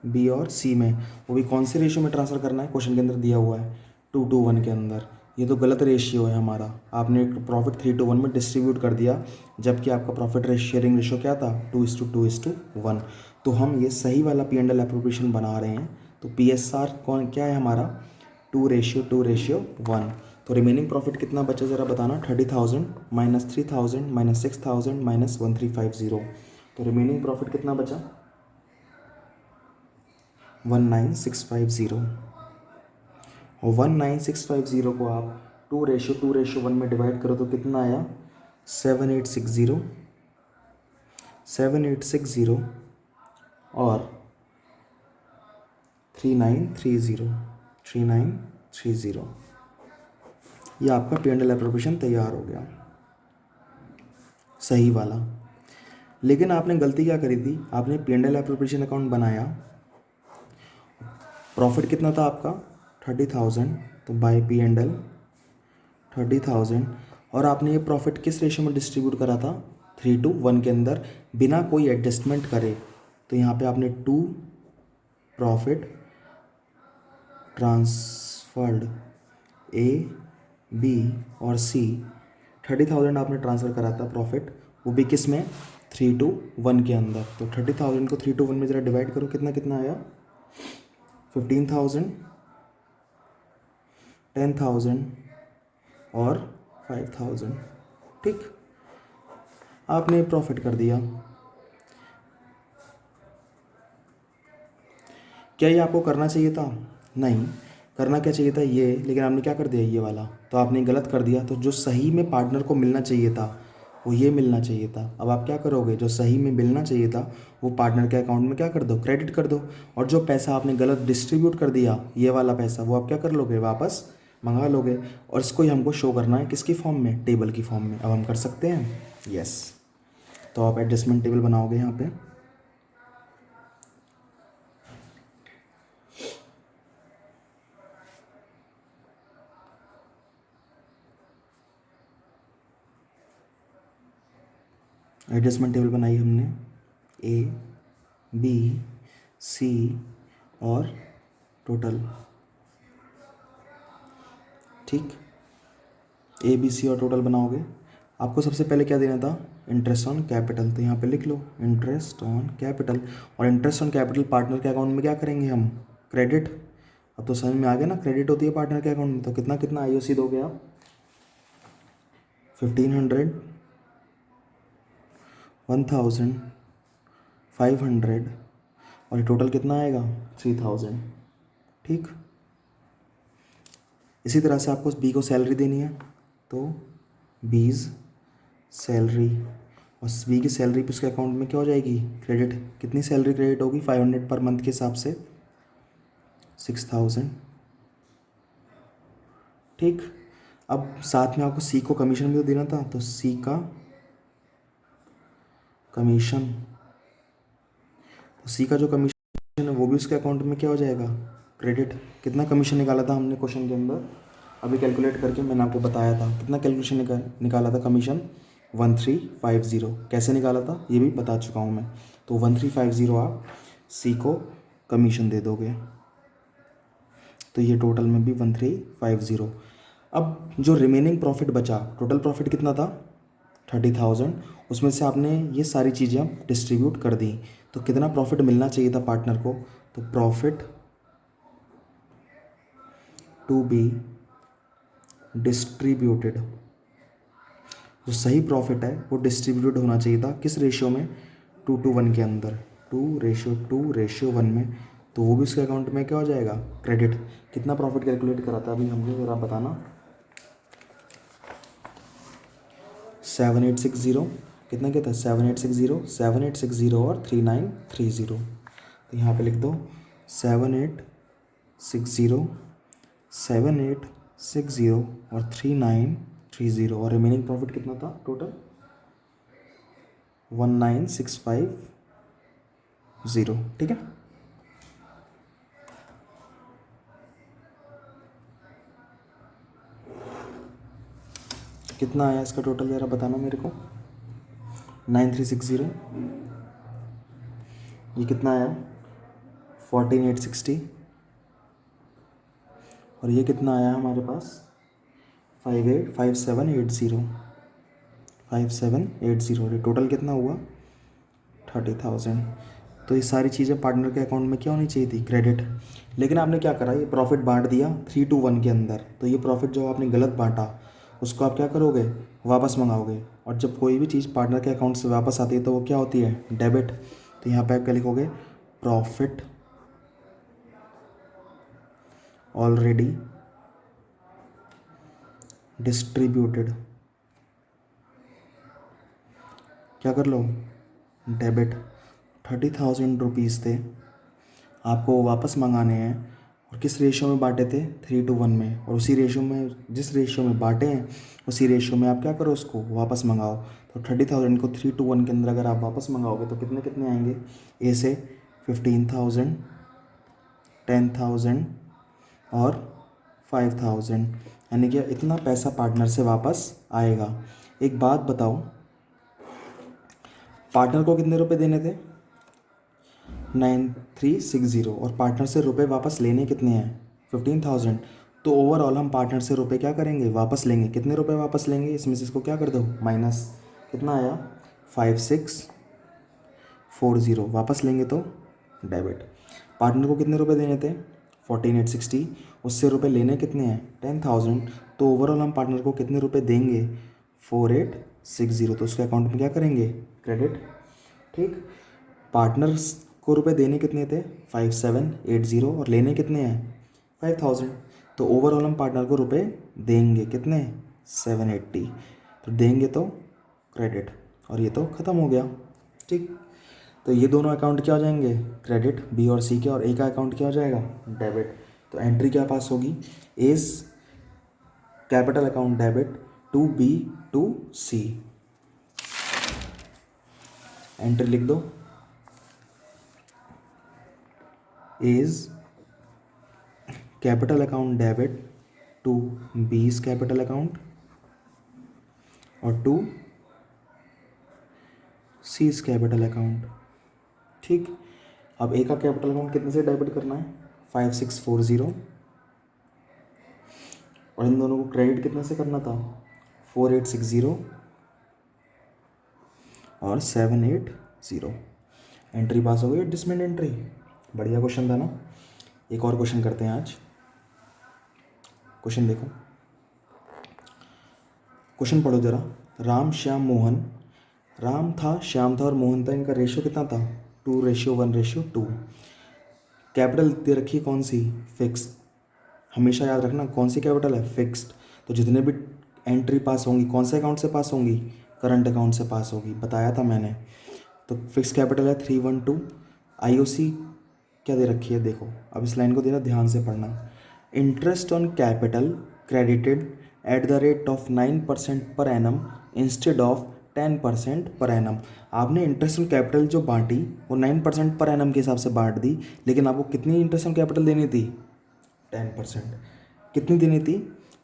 बी और सी में, वो भी कौन से रेशियो में ट्रांसफ़र करना है, क्वेश्चन के अंदर दिया हुआ है 2:1 के अंदर। ये तो गलत रेशियो है हमारा, आपने प्रॉफिट 3:1 में डिस्ट्रीब्यूट कर दिया, जबकि आपका प्रॉफिट शेयरिंग रेशियो क्या था 2:2:1। तो हम ये सही वाला P&L एप्रोप्रिएशन बना रहे हैं। तो PSR कौन क्या है हमारा 2:1। तो रिमेनिंग प्रॉफिट कितना बचा ज़रा बताना, 30,000 माइनस 3,000 माइनस 6,000 माइनस 1350। तो रिमेनिंग प्रॉफिट कितना बचा 19650। और 19650 को आप 2:1 में डिवाइड करो तो कितना आया 7860 और 3930। ये आपका P&L एप्रोप्रिएशन तैयार हो गया, सही वाला। लेकिन आपने गलती क्या करी थी, आपने P&L एप्रोप्रिएशन अकाउंट बनाया, प्रॉफिट कितना था आपका 30,000, तो बाय P&L 30,000, और आपने ये प्रॉफिट किस रेशियो में डिस्ट्रीब्यूट करा था 3:1 के अंदर, बिना कोई एडजस्टमेंट करे। तो यहाँ पे आपने 2 प्रॉफिट ट्रांसफर्ड ए बी और सी, 30,000 आपने ट्रांसफ़र करा था प्रॉफिट, वो भी किस में 3:1 के अंदर। तो 30,000 को 3:1 में ज़रा डिवाइड करो, कितना कितना आया 15,000, 10,000 और 5,000। ठीक, आपने प्रॉफिट कर दिया। क्या ये आपको करना चाहिए था, नहीं करना क्या चाहिए था ये, लेकिन आपने क्या कर दिया ये वाला, तो आपने गलत कर दिया। तो जो सही में पार्टनर को मिलना चाहिए था वो ये मिलना चाहिए था। अब आप क्या करोगे, जो सही में मिलना चाहिए था वो पार्टनर के अकाउंट में क्या कर दो, क्रेडिट कर दो। और जो पैसा आपने गलत डिस्ट्रीब्यूट कर दिया, ये वाला पैसा, वो आप क्या कर लोगे, वापस मंगा लोगे। और इसको ही हमको शो करना है किसकी फॉर्म में, टेबल की फॉर्म में। अब हम कर सकते हैं, यस। तो आप एडजस्टमेंट टेबल बनाओगे यहाँ पे, एडजस्टमेंट टेबल बनाई हमने, ए बी सी और टोटल। ठीक, ए बी सी और टोटल बनाओगे। आपको सबसे पहले क्या देना था, इंटरेस्ट ऑन कैपिटल, तो यहाँ पे लिख लो इंटरेस्ट ऑन कैपिटल। और इंटरेस्ट ऑन कैपिटल पार्टनर के अकाउंट में क्या करेंगे हम, क्रेडिट। अब तो समझ में आ गया ना, क्रेडिट होती है पार्टनर के अकाउंट में। तो कितना कितना IOC दोगे आप 1500, 1000, 500 और टोटल कितना आएगा 3000। ठीक, इसी तरह से आपको बी को सैलरी देनी है, तो बीज सैलरी, और बी की सैलरी पे उसके अकाउंट में क्या हो जाएगी, क्रेडिट। कितनी सैलरी क्रेडिट होगी 500 पर मंथ के हिसाब से 6000। ठीक, अब साथ में आपको सी को कमीशन भी तो देना था, तो सी का कमीशन, तो सी का जो कमीशन है वो भी उसके अकाउंट में क्या हो जाएगा, क्रेडिट। कितना कमीशन निकाला था हमने क्वेश्चन के अंदर, अभी कैलकुलेट करके मैंने आपको बताया था कितना कैलकुलेशन निकाला था कमीशन 1350। कैसे निकाला था ये भी बता चुका हूँ मैं। तो 1350 आप सी को कमीशन दे दोगे, तो ये टोटल में भी 1350। अब जो रिमेनिंग प्रॉफिट बचा, टोटल प्रॉफिट कितना था 30,000, उसमें से आपने ये सारी चीज़ें आप डिस्ट्रीब्यूट कर दी। तो कितना प्रॉफिट मिलना चाहिए था पार्टनर को, तो प्रॉफिट टू बी डिस्ट्रीब्यूटेड, जो सही प्रॉफिट है वो डिस्ट्रीब्यूटेड होना चाहिए था किस रेशियो में, 2:1 के अंदर, 2:1 में। तो वो भी उसके अकाउंट में क्या हो जाएगा, क्रेडिट। कितना प्रॉफिट कैलकुलेट करा था अभी हमने, ज़रा बताना 7860, कितना क्या था 7860, 7860 और 3930। तो यहाँ पे लिख दो 7860, 7860 और 3930, और रिमेनिंग प्रॉफिट कितना था टोटल 19650। ठीक है, कितना आया इसका टोटल ज़रा बताना मेरे को, 9360, ये कितना आया 14,860 और ये कितना आया हमारे पास 5780 ये टोटल कितना हुआ 30,000। तो ये सारी चीज़ें पार्टनर के अकाउंट में क्या होनी चाहिए थी क्रेडिट, लेकिन आपने क्या करा ये प्रॉफिट बांट दिया 3-1 के अंदर। तो ये प्रॉफिट जो आपने गलत बांटा उसको आप क्या करोगे वापस मंगाओगे, और जब कोई भी चीज़ पार्टनर के अकाउंट से वापस आती है तो वो क्या होती है डेबिट। तो यहाँ पे आप क्या लिखोगे प्रॉफिट ऑलरेडी डिस्ट्रीब्यूटेड, क्या कर लो डेबिट 30,000 रुपीज़ थे आपको वो वापस मंगाने हैं, और किस रेशियो में बांटे थे 3-1 में, और उसी रेशियो में जिस रेशियो में बांटे हैं उसी रेशियो में आप क्या करो उसको वापस मंगाओ। तो 30,000 को 3-1 के अंदर अगर आप वापस मंगाओगे तो कितने कितने आएंगे ए से 15,000, 10,000 और 5,000, यानी कि इतना पैसा पार्टनर से वापस आएगा। एक बात बताओ पार्टनर को कितने रुपए देने थे 9,360 और पार्टनर से रुपए वापस लेने कितने हैं 15,000। तो ओवरऑल हम पार्टनर से रुपए क्या करेंगे वापस लेंगे, कितने रुपए वापस लेंगे इसमें से इसको क्या कर दो माइनस, कितना आया 5,640 वापस लेंगे तो डेबिट। पार्टनर को कितने रुपए देने थे 14,860, उससे रुपए लेने कितने हैं 10,000। तो ओवरऑल हम पार्टनर को कितने रुपए देंगे 4,860, तो उसके अकाउंट में क्या करेंगे क्रेडिट। ठीक, पार्टनर्स को रुपए देने कितने थे 5,780 और लेने कितने हैं 5,000। तो ओवरऑल हम पार्टनर को रुपए देंगे कितने 780, तो देंगे तो क्रेडिट, और ये तो ख़त्म हो गया। ठीक, तो ये दोनों अकाउंट क्या हो जाएंगे क्रेडिट बी और सी के, और ए का अकाउंट क्या हो जाएगा डेबिट। तो एंट्री क्या पास होगी A's capital account debit to B to C, entry लिख दो is capital account debit to B's capital account और to C's capital account। ठीक, अब ए का कैपिटल अकाउंट कितने से डेबिट करना है 5,640 और इन दोनों को क्रेडिट कितने से करना था 4,860 और 780। एंट्री पास हो गई एडजस्टमेंट एंट्री, बढ़िया क्वेश्चन था ना। एक और क्वेश्चन करते हैं आज, क्वेश्चन देखो, क्वेश्चन पढ़ो जरा। राम श्याम मोहन, राम था श्याम था और मोहन था, इनका रेशियो कितना था 2:1:2। कैपिटल दे रखी है कौन सी फिक्स, हमेशा याद रखना कौन सी कैपिटल है फिक्स्ड। तो जितने भी एंट्री पास होंगी कौन से अकाउंट से पास होंगी करंट अकाउंट से पास होगी, बताया था मैंने। तो फिक्स कैपिटल है 312। आईओसी क्या दे रखी है देखो, अब इस लाइन को देना ध्यान से पढ़ना। Interest on capital credited at the rate of 9% per annum instead of 10% per annum. आपने इंटरेस्ट ऑन कैपिटल जो बांटी वो 9% पर एनम के हिसाब से बांट दी, लेकिन आपको कितनी इंटरेस्ट ऑन कैपिटल देनी थी 10%। कितनी देनी थी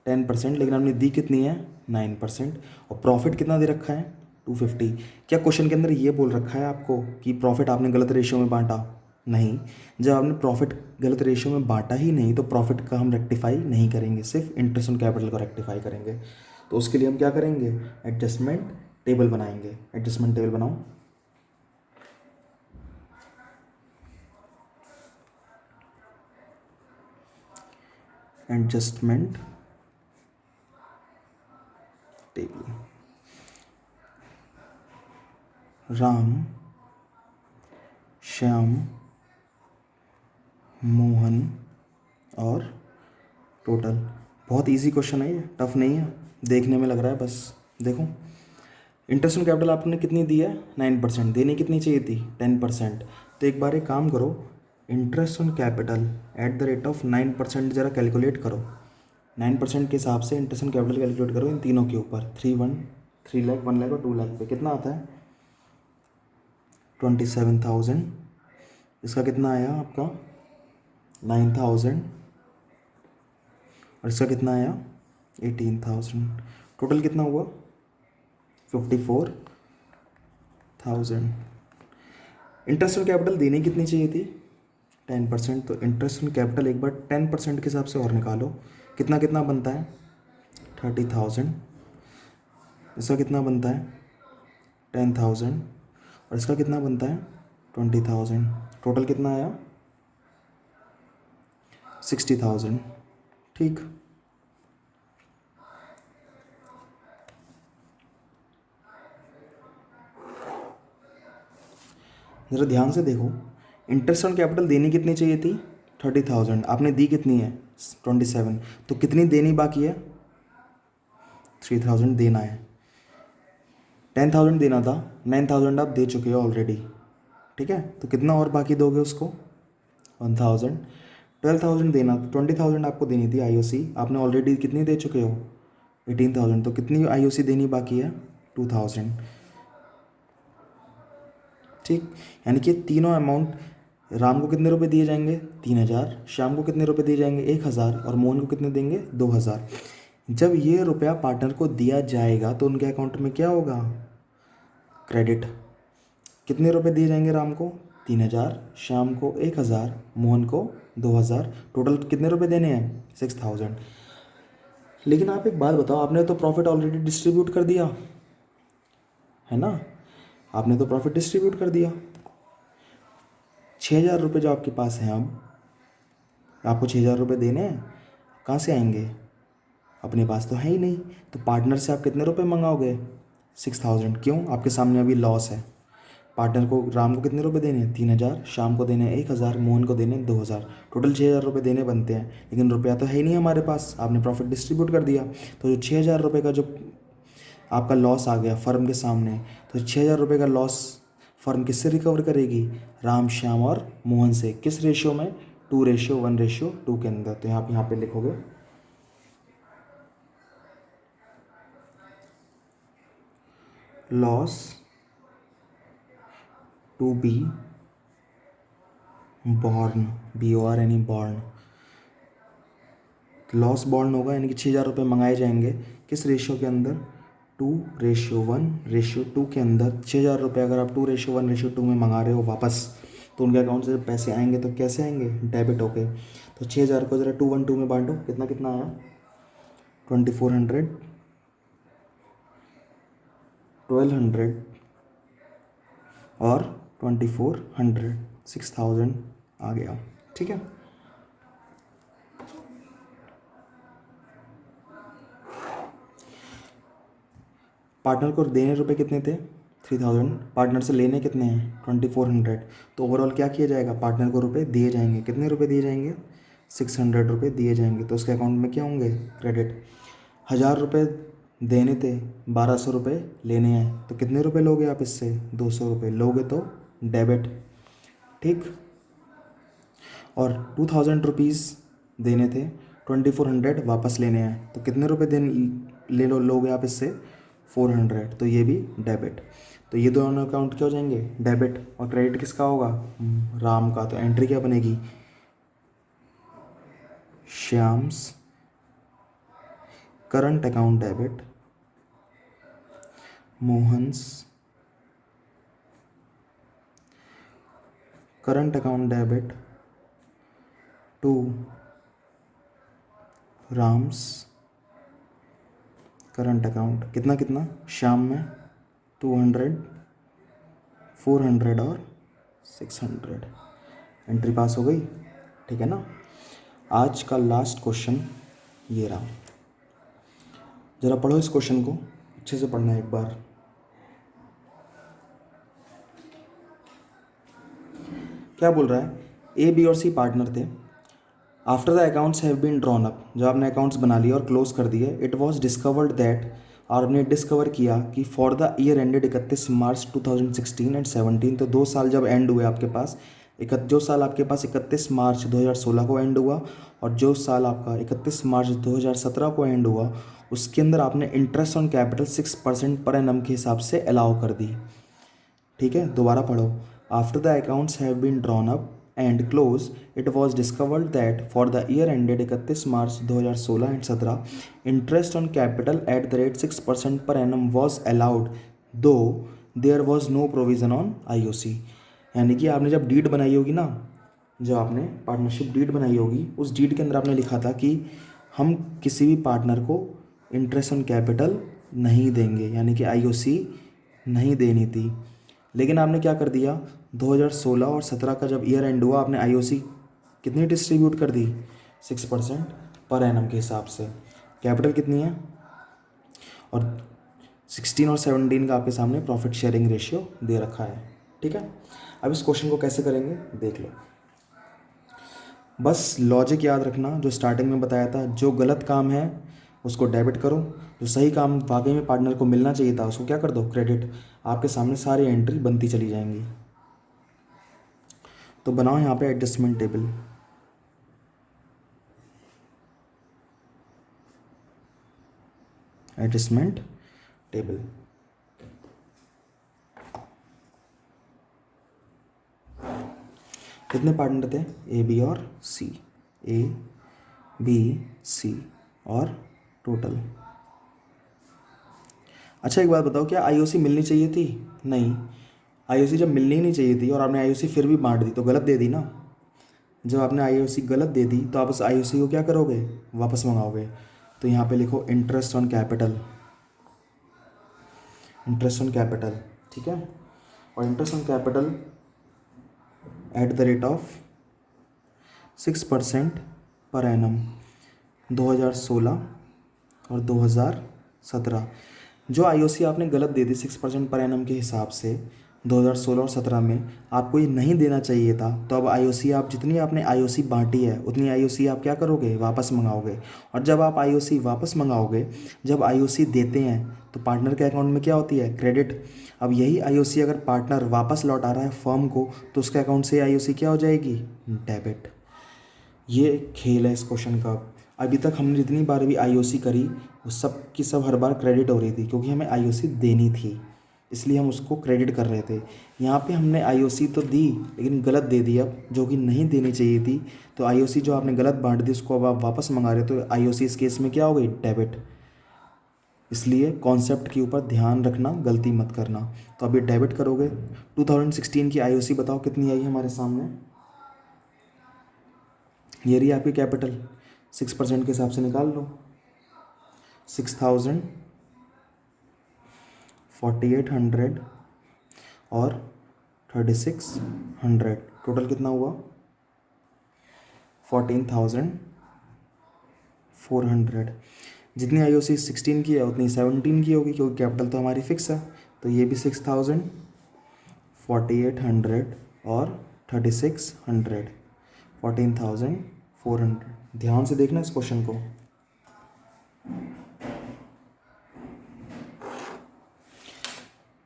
10%, लेकिन आपने दी कितनी है 9%। और प्रॉफिट कितना दे रखा है 250। क्या क्वेश्चन के अंदर ये बोल रखा है आपको कि प्रॉफिट आपने गलत रेशियो में बांटा, नहीं। जब आपने प्रॉफिट गलत रेशियो में बांटा ही नहीं तो प्रॉफिट का हम रेक्टिफाई नहीं करेंगे, सिर्फ इंटरेस्ट ऑन कैपिटल को रेक्टिफाई करेंगे। तो उसके लिए हम क्या करेंगे एडजस्टमेंट टेबल बनाएंगे। एडजस्टमेंट टेबल बनाओ, एडजस्टमेंट टेबल। राम श्याम मोहन और टोटल। बहुत इजी क्वेश्चन है ये, टफ नहीं है, देखने में लग रहा है बस। देखो इंटरेस्ट ऑन कैपिटल आपने कितनी दी है 9%, देनी कितनी चाहिए थी 10%। तो एक बार एक काम करो, interest on capital at the rate of 9% ज़रा कैलकुलेट करो। 9% के हिसाब से इंटरेस्ट ऑन कैपिटल कैलकुलेट करो इन तीनों के ऊपर, 3 लाख 1 लाख और 2 लाख पे कितना आता है 27,000। इसका कितना आया आपका 9,000 और इसका कितना आया 18,000। टोटल कितना हुआ 54,000। इंटरेस्ट ऑन कैपिटल देनी कितनी चाहिए थी 10%, तो इंटरेस्ट ऑन कैपिटल एक बार 10% के हिसाब से और निकालो, कितना कितना बनता है 30,000, इसका कितना बनता है 10,000, और इसका कितना बनता है 20,000, टोटल कितना आया 60,000। ठीक, ज़रा ध्यान से देखो, इंटरेस्ट ऑन कैपिटल देनी कितनी चाहिए थी 30,000, आपने दी कितनी है 27, तो कितनी देनी बाकी है 3,000 देना है। 10,000 देना था, 9,000 आप दे चुके हो ऑलरेडी, ठीक है, तो कितना और बाकी दोगे उसको 1,000। 12,000 देना, 20,000 आपको देनी थी आईओसी, आपने ऑलरेडी कितनी दे चुके हो 18,000, तो कितनी आईओसी देनी बाकी है 2,000। ठीक, यानी कि तीनों अमाउंट, राम को कितने रुपए दिए जाएंगे 3,000, श्याम को कितने रुपए दिए जाएंगे 1,000, और मोहन को कितने देंगे 2,000। जब ये रुपया पार्टनर को दिया जाएगा तो उनके अकाउंट में क्या होगा क्रेडिट। कितने रुपए दिए जाएंगे राम को 3,000, श्याम को 1,000, मोहन को 2,000, टोटल कितने रुपए देने हैं 6,000। लेकिन आप एक बात बताओ, आपने तो प्रॉफिट ऑलरेडी डिस्ट्रीब्यूट कर दिया है ना, आपने तो प्रॉफिट डिस्ट्रीब्यूट कर दिया। 6,000 रुपये जो आपके पास हैं, अब आपको 6,000 रुपये देने हैं, कहाँ से आएंगे, अपने पास तो है ही नहीं, तो पार्टनर से आप कितने रुपए मंगाओगे 6,000। क्यों, आपके सामने अभी लॉस है। पार्टनर को, राम को कितने रुपए देने हैं 3,000, श्याम को देने हैं 1,000, मोहन को देने हैं 2,000, टोटल 6,000 रुपये देने बनते हैं, लेकिन रुपया तो है ही नहीं हमारे पास, आपने प्रॉफिट डिस्ट्रीब्यूट कर दिया। तो जो 6,000 रुपये का जो आपका लॉस आ गया फर्म के सामने, तो 6,000 रुपये का लॉस फर्म किससे रिकवर करेगी, राम, श्याम और मोहन से। किस रेशियो में 2:1:2 के अंदर। तो आप यहाँ पे लिखोगे loss to be borne, BOR यानी बॉर्न, लॉस बॉर्न होगा, यानी कि 6,000 रुपये मंगाए जाएंगे किस रेशियो के अंदर 2:1:2 के अंदर। 6,000 रुपये अगर आप 2:1:2 में मंगा रहे हो वापस, तो उनके अकाउंट से जब पैसे आएंगे तो कैसे आएंगे डेबिट होके। तो 6,000 को ज़रा 2:1:2 में बांटो, कितना कितना आया 2,400, 1,200 और 2,400, 6,000 आ गया। ठीक है, पार्टनर को देने रुपए कितने थे 3,000, पार्टनर से लेने कितने हैं 2,400, तो ओवरऑल क्या किया जाएगा, पार्टनर को रुपए दिए जाएंगे, कितने रुपए दिए जाएंगे 600 रुपये दिए जाएंगे, तो उसके अकाउंट में क्या होंगे क्रेडिट। 1,000 रुपये देने थे, 1,200 रुपये लेने हैं, तो कितने रुपए लोगे आप इससे 200 रुपये लोगे, तो डेबिट। ठीक, और 2,000 रुपीज़ देने थे, 2,400 वापस लेने हैं, तो कितने रुपए ले लोगे आप इससे 400, तो ये भी डेबिट। तो ये दोनों अकाउंट क्या हो जाएंगे डेबिट, और क्रेडिट किसका होगा राम का। तो एंट्री क्या बनेगी, Shyam's current account debit, Mohan's current account debit to Ram's current account. कितना कितना, श्याम में 200, 400 और 600। एंट्री पास हो गई, ठीक है ना। आज का लास्ट क्वेश्चन ये रहा, ज़रा पढ़ो इस क्वेश्चन को, अच्छे से पढ़ना है एक बार। क्या बोल रहा है, ए, बी और सी पार्टनर थे। After the accounts have been drawn up, जब आपने अकाउंट्स बना लिए और क्लोज कर दिए, इट वॉज डिस्कवर्ड दैट, और आपने डिस्कवर किया कि for the year ended 31 March 2016 and 17, तो 2 साल जब एंड हुए आपके पास, जो साल आपके पास 31 मार्च 2016 को एंड हुआ और जो साल आपका 31 मार्च 2017 को एंड हुआ, उसके अंदर आपने interest on capital 6% per annum के हिसाब से अलाउ कर दी। ठीक है, दोबारा पढ़ो। After the accounts have been drawn up and close, it was discovered that for the year ended 31 March 2016 and 17, interest on capital at the rate 6% per annum was allowed, though there was no provision on IOC। यानी कि आपने जब deed बनाई होगी ना, जो आपने partnership deed बनाई होगी, उस डीड के अंदर आपने लिखा था कि हम किसी भी पार्टनर को इंटरेस्ट ऑन कैपिटल नहीं देंगे, यानी कि आईओसी नहीं देनी थी। लेकिन आपने क्या कर दिया, 2016 और 17 का जब ईयर एंड हुआ, आपने आईओसी कितनी डिस्ट्रीब्यूट कर दी, 6% पर एनम के हिसाब से। कैपिटल कितनी है, और 16 और 17 का आपके सामने प्रॉफिट शेयरिंग रेशियो दे रखा है। ठीक है, अब इस क्वेश्चन को कैसे करेंगे देख लो। बस लॉजिक याद रखना जो स्टार्टिंग में बताया था, जो गलत काम है उसको डेबिट करो, जो सही काम वाकई में पार्टनर को मिलना चाहिए था उसको क्या कर दो, क्रेडिट। आपके सामने सारी एंट्री बनती चली जाएंगी। तो बनाओ यहाँ पे एडजस्टमेंट टेबल। एडजस्टमेंट टेबल कितने पार्टनर थे, ए बी और सी, ए बी सी और टोटल। अच्छा एक बात बताओ, क्या आईओसी मिलनी चाहिए थी, नहीं। आईओसी जब मिलनी ही नहीं चाहिए थी और आपने आईओसी फिर भी बांट दी तो गलत दे दी ना। जब आपने आईओसी गलत दे दी तो आप उस आईओसी को क्या करोगे, वापस मंगाओगे। तो यहाँ पे लिखो interest on capital, interest on capital, ठीक है। और interest on capital at the rate of 6% per annum 2016 और 2017। जो आईओसी आपने गलत दे दी 6% पर एनम के हिसाब से 2016 और 17 में, आपको ये नहीं देना चाहिए था। तो अब आईओसी आप जितनी आपने आईओसी बांटी है उतनी आईओसी आप क्या करोगे, वापस मंगाओगे। और जब आप आईओसी वापस मंगाओगे, जब आईओसी देते हैं तो पार्टनर के अकाउंट में क्या होती है, क्रेडिट। अब यही आईओसी अगर पार्टनर वापस लौटा रहा है फर्म को तो उसके अकाउंट से आईओसी क्या हो जाएगी, डेबिट। ये खेल है इस क्वेश्चन का। अभी तक हमने जितनी बार भी आईओसी करी वो सब की सब हर बार क्रेडिट हो रही थी, क्योंकि हमें आईओसी देनी थी इसलिए हम उसको क्रेडिट कर रहे थे। यहाँ पे हमने आईओसी तो दी लेकिन गलत दे दी, अब जो कि नहीं देनी चाहिए थी। तो आईओसी जो आपने गलत बांट दी उसको अब आप वापस मंगा रहे हो, तो आईओसी इस केस में क्या हो गई, डेबिट। इसलिए कॉन्सेप्ट के ऊपर ध्यान रखना, गलती मत करना। तो अभी डेबिट करोगे। 2016 की आईओसी बताओ कितनी आई हमारे सामने, ये रही आपकी कैपिटल, 6% के हिसाब से निकाल लो। 6000, 4800 और 3600, टोटल कितना हुआ, 14400। जितनी आईओसी 16 की है उतनी 17 की होगी, क्योंकि कैपिटल तो हमारी फिक्स है। तो ये भी 6000, 4800 और 3600, 14400। ध्यान से देखना इस क्वेश्चन को।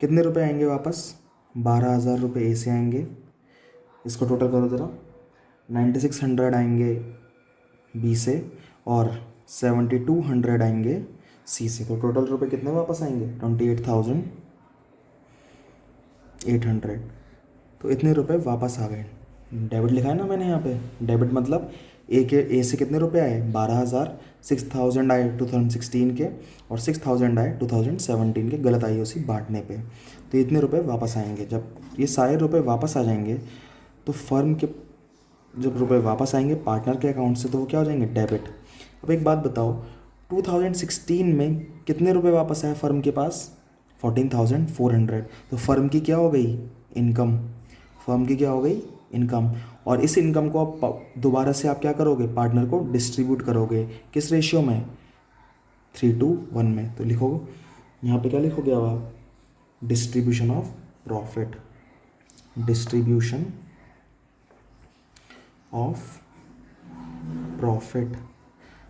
कितने रुपए आएंगे वापस, 12,000 रुपये ए से आएंगे। इसको टोटल करो ज़रा, 9600 आएंगे बी से और 7200 आएंगे सी से। तो टोटल रुपए कितने वापस आएंगे, 28,800। तो इतने रुपए वापस आ गए। डेबिट लिखा है ना मैंने यहाँ पे, डेबिट मतलब ए से कितने रुपए आए, 12,000, 6,000 आए 2016 के और 6,000 आए 2017 के गलत आईओसी बांटने पे। तो इतने रुपए वापस आएंगे। जब ये सारे रुपए वापस आ जाएंगे तो फर्म के, जब रुपए वापस आएंगे पार्टनर के अकाउंट से तो वो क्या हो जाएंगे, डेबिट। अब एक बात बताओ, 2016 में कितने रुपए वापस आए फर्म के पास, 14,400। तो फर्म की क्या हो गई, इनकम। फर्म की क्या हो गई, इनकम। और इस इनकम को आप दोबारा से आप क्या करोगे, पार्टनर को डिस्ट्रीब्यूट करोगे। किस रेशियो में, 3:1 में। तो लिखो यहाँ पे क्या लिखोगे अब आप, distribution of profit, distribution of profit.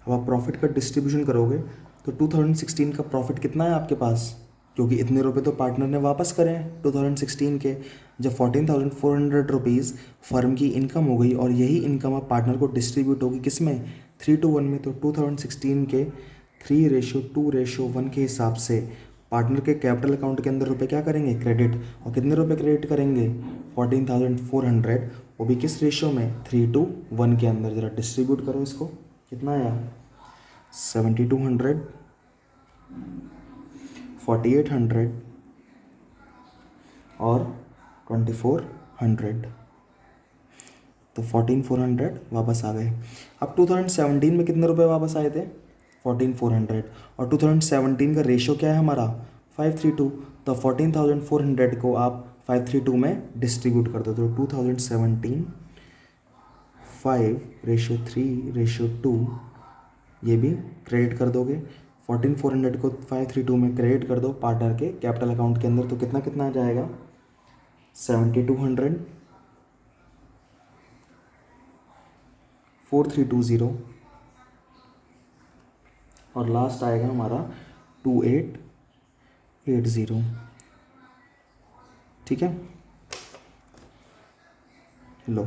अब आप प्रॉफिट का डिस्ट्रीब्यूशन करोगे तो 2016 का प्रॉफिट कितना है आपके पास, क्योंकि इतने रुपए तो पार्टनर ने वापस करे हैं 2016 के। जब 14,400 रुपीज़ फर्म की इनकम हो गई और यही इनकम अब पार्टनर को डिस्ट्रीब्यूट होगी किस में, 3:1 में। तो 2016 के 3:2:1 के हिसाब से पार्टनर के कैपिटल अकाउंट के अंदर रुपए क्या करेंगे, क्रेडिट। और कितने रुपए क्रेडिट करेंगे, 14,400, वो भी किस रेशियो में, 3:1 के अंदर। ज़रा डिस्ट्रीब्यूट करो इसको, कितना आया, 7,200, 4,800 और 2,400। तो 14,400 वापस आ गए। अब 2017 में कितने रुपए वापस आए थे? 14,400। और 2017 का रेशो क्या है हमारा? 532। तो 14,400 को आप 532 में डिस्ट्रीब्यूट कर दो, तो 2017 5:3:2, ये भी क्रेडिट कर दोगे। 14,400 को 532 में क्रेडिट कर दो पार्टनर के कैपिटल अकाउंट के अंदर, तो कितना कितना आ जाएगा? 7,200, 4,320, और लास्ट आएगा हमारा 2,880। ठीक है, लो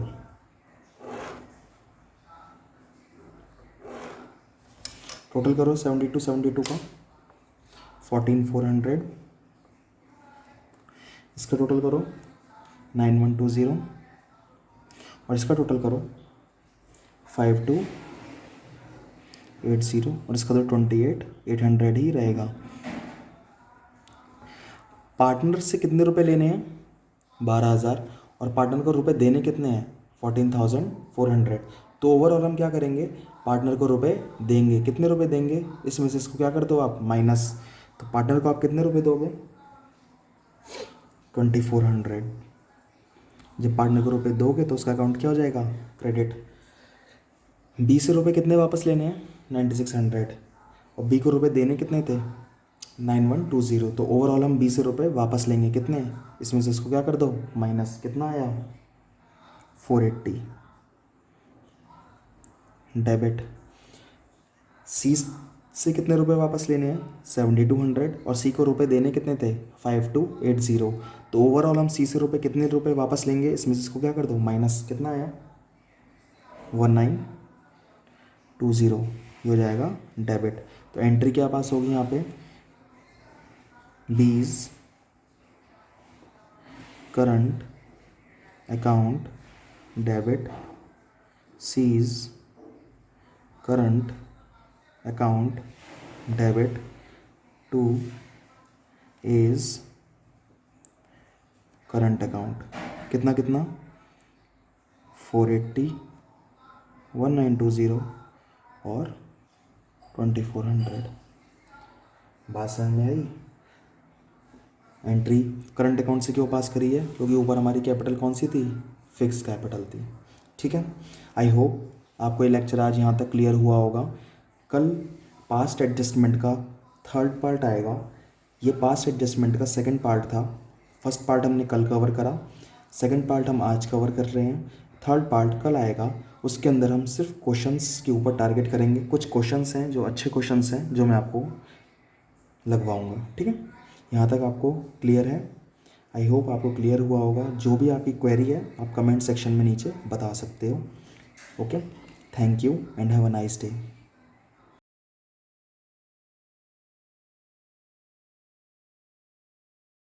टोटल करो 72 का 14,400, इसका टोटल करो 9,120, और इसका टोटल करो 5,280, और इसका तो 28,800 ही रहेगा। पार्टनर से कितने रुपए लेने हैं? 12,000, और पार्टनर को रुपए देने कितने हैं? 14,400। तो ओवरऑल हम क्या करेंगे? पार्टनर को रुपए देंगे। कितने रुपए देंगे? इसमें से इसको क्या कर दो आप? माइनस। तो पार्टनर को आप कितने रुपए दोगे? 2,400। जब पार्टनर को रुपए दोगे तो उसका अकाउंट क्या हो जाएगा? क्रेडिट। बी से रुपए कितने वापस लेने हैं? 9,600। और बी को रुपए देने कितने थे? 9,120। तो ओवरऑल हम बी से रुपए वापस लेंगे कितने? इसमें से इसको क्या कर दो? माइनस। कितना आया? 480। डेबिट। सी से कितने रुपए वापस लेने हैं? 7,200, और सी को रुपए देने कितने थे? 5,280। तो ओवरऑल हम सी से रुपए कितने रुपए वापस लेंगे? इसमें से इसको क्या कर दो? माइनस। कितना आया? 1,920। ये हो जाएगा डेबिट। तो एंट्री क्या पास होगी यहाँ पे? B's current account debit, C's current account debit to A's current account. कितना कितना? 480, 1,920 और 2,400। बात समझ में आई? एंट्री करंट अकाउंट से क्यों पास करी है? क्योंकि ऊपर हमारी कैपिटल कौन सी थी? फिक्स कैपिटल थी। ठीक है, आई होप आपको ये लेक्चर आज यहाँ तक क्लियर हुआ होगा। कल पास्ट एडजस्टमेंट का थर्ड पार्ट आएगा। ये पास्ट एडजस्टमेंट का सेकंड पार्ट था। फर्स्ट पार्ट हमने कल कवर करा, सेकंड पार्ट हम आज कवर कर रहे हैं, थर्ड पार्ट कल आएगा। उसके अंदर हम सिर्फ क्वेश्चंस के ऊपर टारगेट करेंगे। कुछ क्वेश्चंस हैं जो अच्छे क्वेश्चंस हैं जो मैं आपको लगवाऊंगा। ठीक है, यहाँ तक आपको क्लियर है? आई होप आपको क्लियर हुआ होगा। जो भी आपकी क्वेरी है आप कमेंट सेक्शन में नीचे बता सकते हो। Okay, thank you and have a nice day.